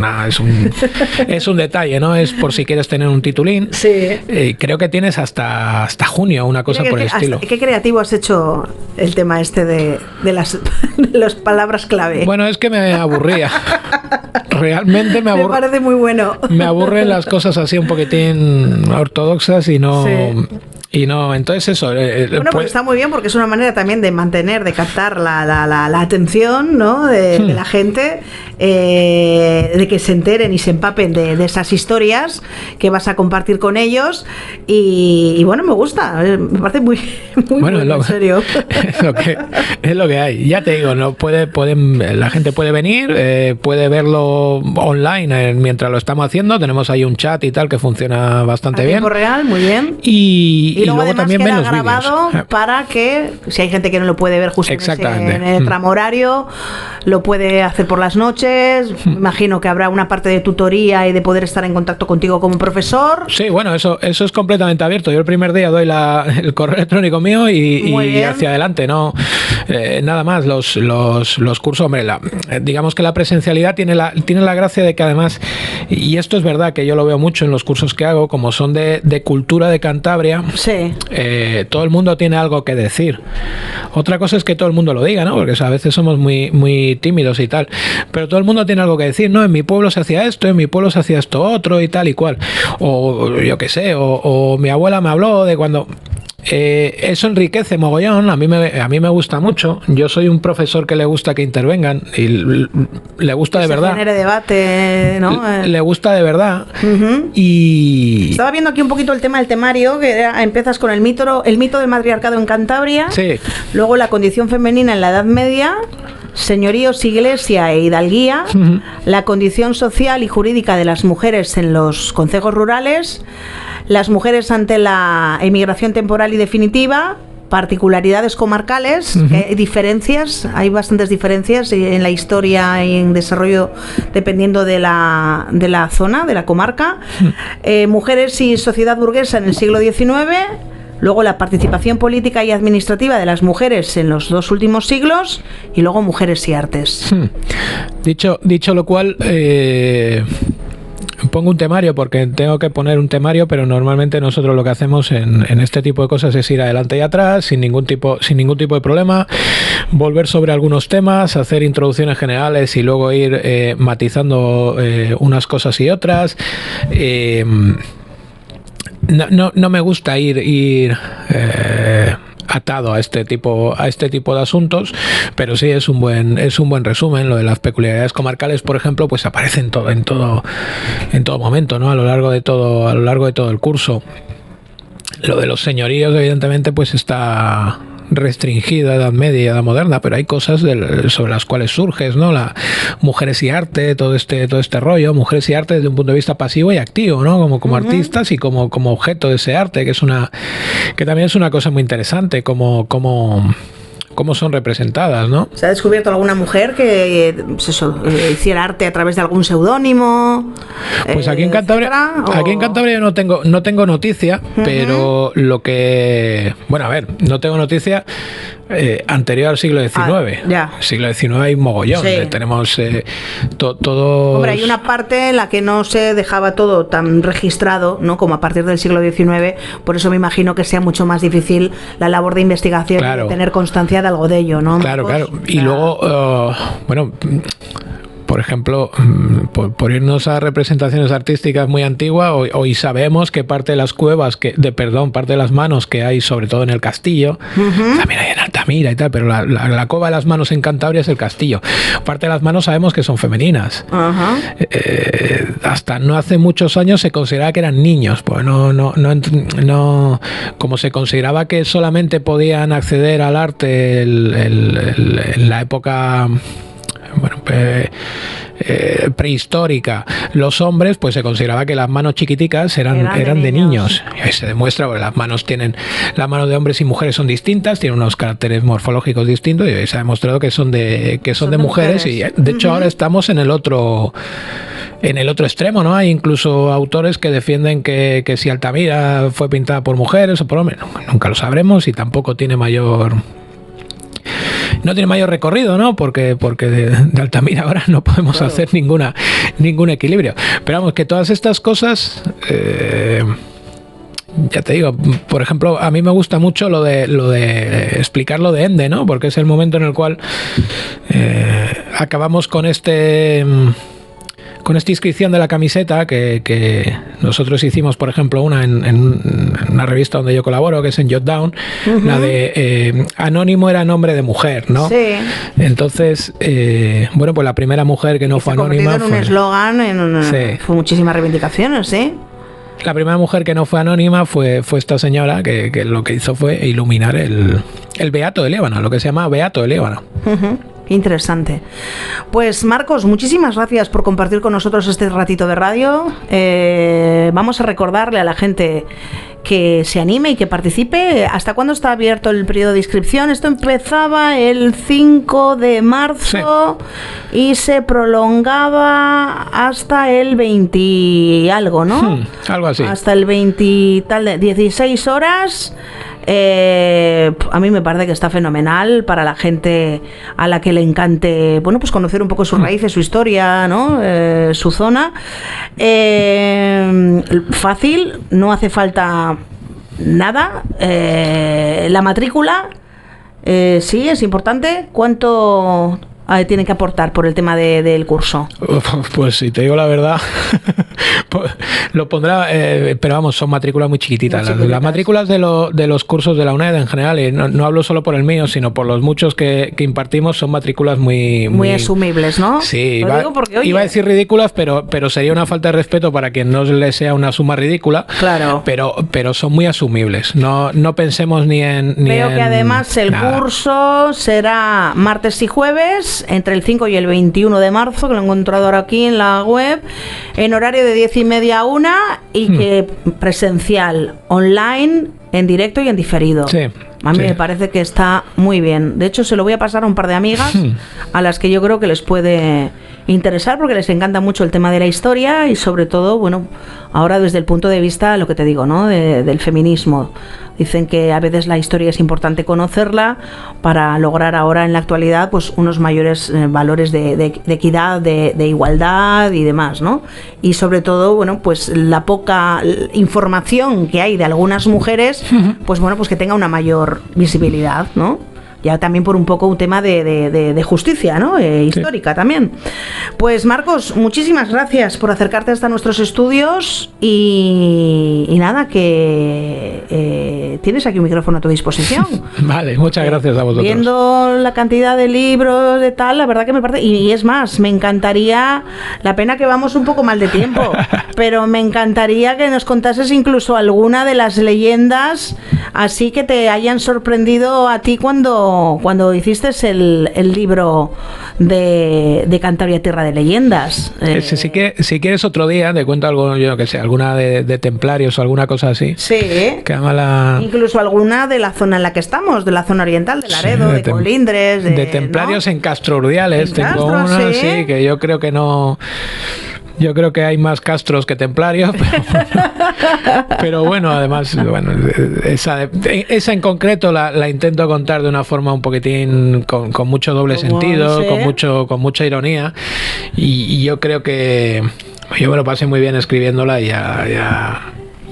un detalle, ¿no? Es por si quieres tener un titulín. Sí. Creo que tienes hasta junio, una cosa por el estilo. Qué creativo has hecho el tema de las palabras clave. Bueno, es que me aburría. Realmente me aburre. Me parece muy bueno. Me aburren las cosas así un poquitín ortodoxas y no... Sí. Y no, entonces eso... pues está muy bien porque es una manera también de mantener, de captar la atención, ¿no? de la gente, de que se enteren y se empapen de esas historias que vas a compartir con ellos y bueno, me gusta, me parece muy bueno, en serio. Es lo que hay. Ya te digo, no la gente puede venir, puede verlo online mientras lo estamos haciendo. Tenemos ahí un chat y tal que funciona bastante bien. En tiempo real, muy bien. Y luego también ven los grabado vídeos. Para que, si hay gente que no lo puede ver justo en el tramo horario, lo puede hacer por las noches. Me imagino que habrá una parte de tutoría y de poder estar en contacto contigo como profesor. Sí, bueno, eso es completamente abierto. Yo el primer día doy el correo electrónico mío y hacia adelante, no nada más. Los cursos, hombre, digamos que la presencialidad tiene la gracia de que además, y esto es verdad que yo lo veo mucho en los cursos que hago, como son de cultura de Cantabria. Sí. Todo el mundo tiene algo que decir. Otra cosa es que todo el mundo lo diga, ¿no? Porque a veces somos muy, muy tímidos y tal. Pero todo el mundo tiene algo que decir, ¿no? En mi pueblo se hacía esto, en mi pueblo se hacía esto otro y tal y cual. O yo qué sé, o mi abuela me habló de cuando... eso enriquece mogollón. A mí me gusta mucho. Yo soy un profesor que le gusta que intervengan y le gusta de verdad. Genere debate, ¿no? Le gusta de verdad. Y estaba viendo aquí un poquito el tema del temario, que empiezas con el mito del matriarcado en Cantabria. Sí. Luego la condición femenina en la Edad Media, señoríos, iglesia e hidalguía, la condición social y jurídica de las mujeres en los concejos rurales, las mujeres ante la emigración temporal y definitiva, particularidades comarcales, hay bastantes diferencias en la historia y en desarrollo dependiendo de la zona, de la comarca, mujeres y sociedad burguesa en el siglo XIX. Luego la participación política y administrativa de las mujeres en los 2 últimos siglos y luego mujeres y artes. Dicho lo cual, pongo un temario porque tengo que poner un temario, pero normalmente nosotros lo que hacemos en este tipo de cosas es ir adelante y atrás sin ningún tipo de problema, volver sobre algunos temas, hacer introducciones generales y luego ir matizando unas cosas y otras. No me gusta ir atado a este tipo de asuntos, pero sí es un buen resumen. Lo de las peculiaridades comarcales, por ejemplo, pues aparece en todo momento, ¿no? A lo largo de todo el curso. Lo de los señoríos, evidentemente, pues está restringida, Edad Media y Edad Moderna, pero hay cosas sobre las cuales surges, ¿no? La mujeres y arte, todo este rollo, mujeres y arte desde un punto de vista pasivo y activo, ¿no? Como artistas y como objeto de ese arte, que también es una cosa muy interesante, como son representadas, ¿no? ¿Se ha descubierto alguna mujer que hiciera arte a través de algún seudónimo? Pues aquí en Cantabria, yo no tengo noticia, pero lo que... Bueno, a ver, no tengo noticia anterior al siglo XIX. Siglo XIX hay mogollón. Sí. Tenemos todo... Hombre, hay una parte en la que no se dejaba todo tan registrado, ¿no? Como a partir del siglo XIX. Por eso me imagino que sea mucho más difícil la labor de investigación, claro, y tener constancia de algo de ello, ¿no? Claro. Y luego, bueno... Por ejemplo, por irnos a representaciones artísticas muy antiguas, hoy sabemos que parte de las cuevas, parte de las manos que hay, sobre todo en el castillo, también Altamira y tal, pero la cova de las manos en Cantabria es el castillo. Parte de las manos sabemos que son femeninas. Ajá. Hasta no hace muchos años se consideraba que eran niños, pues no, como se consideraba que solamente podían acceder al arte en la época, bueno, prehistórica, los hombres, pues se consideraba que las manos chiquiticas eran de niños. Y ahí se demuestra, porque las manos de hombres y mujeres son distintas, tienen unos caracteres morfológicos distintos, y se ha demostrado que son de mujeres. Y de hecho ahora estamos en el otro extremo, ¿no? Hay incluso autores que defienden que si Altamira fue pintada por mujeres o por hombres. Nunca lo sabremos, y tampoco tiene mayor recorrido, ¿no? Porque de Altamira ahora no podemos hacer ningún equilibrio. Pero vamos, que todas estas cosas, ya te digo, por ejemplo, a mí me gusta mucho lo de explicar lo de Ende, ¿no? Porque es el momento en el cual acabamos con esta inscripción de la camiseta que nosotros hicimos, por ejemplo, una en una revista donde yo colaboro, que es en Jotdown, la de Anónimo era nombre de mujer, ¿no? Sí. Entonces, bueno, pues la primera mujer que no fue anónima en un eslogan, fue muchísimas reivindicaciones, ¿sí? La primera mujer que no fue anónima fue esta señora que lo que hizo fue iluminar el Beato de Líbano, lo que se llama Beato de Líbano. Interesante. Pues Marcos, muchísimas gracias por compartir con nosotros este ratito de radio. Vamos a recordarle a la gente que se anime y que participe. ¿Hasta cuándo está abierto el periodo de inscripción? Esto empezaba el 5 de marzo y se prolongaba hasta el 20 y algo, ¿no? Algo así. Hasta el 20 tal de 16 horas. A mí me parece que está fenomenal para la gente a la que le encante, bueno, pues conocer un poco sus raíces, su historia, ¿no? Su zona. Fácil, no hace falta nada. La matrícula, sí, es importante. ¿Cuánto tienen que aportar por el tema del curso? Pues si te digo la verdad, pues, lo pondrá, pero vamos, son matrículas muy chiquititas. Las matrículas de los cursos de la UNED en general, y no hablo solo por el mío, sino por los muchos que impartimos, son matrículas muy asumibles, ¿no? Sí, iba a decir ridículas, pero sería una falta de respeto para quien no le sea una suma ridícula. Claro. Pero son muy asumibles. No pensemos ni en... Veo que además el curso será martes y jueves, entre el 5 y el 21 de marzo, que lo he encontrado ahora aquí en la web, en horario de 10:30 a 1, y que presencial, online, en directo y en diferido. Sí. A mí me parece que está muy bien. De hecho, se lo voy a pasar a un par de amigas a las que yo creo que les puede interesar, porque les encanta mucho el tema de la historia y sobre todo, bueno, ahora desde el punto de vista, lo que te digo, ¿no? Del feminismo. Dicen que a veces la historia es importante conocerla para lograr ahora en la actualidad pues unos mayores valores de equidad, de igualdad y demás, ¿no? Y sobre todo, bueno, pues la poca información que hay de algunas mujeres, pues bueno, pues que tenga una mayor visibilidad, ¿no? Ya también por un poco un tema de justicia, ¿no? Histórica también. Pues Marcos, muchísimas gracias por acercarte hasta nuestros estudios y nada, que tienes aquí un micrófono a tu disposición. Vale, muchas gracias a vosotros. Viendo la cantidad de libros de tal, la verdad que me parece, y es más, me encantaría, la pena que vamos un poco mal de tiempo, pero me encantaría que nos contases incluso alguna de las leyendas así que te hayan sorprendido a ti cuando hiciste el libro de Cantabria Tierra de Leyendas. Si quieres otro día te cuento algo, yo que sé, alguna de templarios o alguna cosa así. Sí. Que incluso alguna de la zona en la que estamos, de la zona oriental, de Laredo, de Colindres. De templarios, ¿no? En Castro Urdiales tengo una, sí, que yo creo que no... Yo creo que hay más castros que templarios, pero bueno, además, bueno, esa en concreto la intento contar de una forma un poquitín con mucho doble sentido, con mucha ironía, y yo creo que yo me lo pasé muy bien escribiéndola y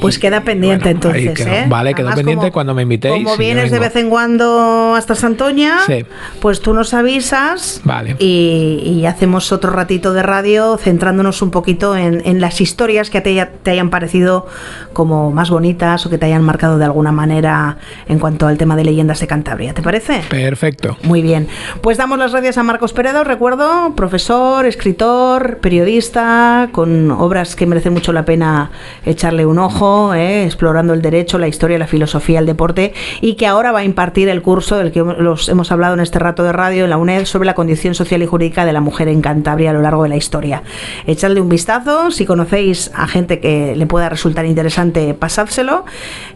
Pues queda pendiente, bueno, entonces, quedó, vale, quedó pendiente cuando me invitéis. Como vienes de vez en cuando hasta Santoña, sí, pues tú nos avisas, vale, y hacemos otro ratito de radio centrándonos un poquito en las historias que te hayan parecido como más bonitas o que te hayan marcado de alguna manera en cuanto al tema de leyendas de Cantabria. ¿Te parece? Perfecto. Muy bien. Pues damos las gracias a Marcos Peredo, recuerdo, profesor, escritor, periodista, con obras que merecen mucho la pena echarle un ojo, explorando el derecho, la historia, la filosofía, el deporte, y que ahora va a impartir el curso del que los hemos hablado en este rato de radio en la UNED sobre la condición social y jurídica de la mujer en Cantabria a lo largo de la historia. Echadle un vistazo, si conocéis a gente que le pueda resultar interesante, pasádselo,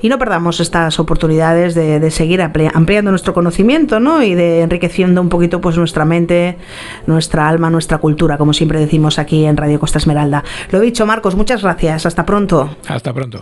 y no perdamos estas oportunidades de seguir ampliando nuestro conocimiento, ¿no? Y de enriqueciendo un poquito pues nuestra mente, nuestra alma, nuestra cultura, como siempre decimos aquí en Radio Costa Esmeralda. Lo dicho, Marcos, muchas gracias. Hasta pronto. Hasta pronto.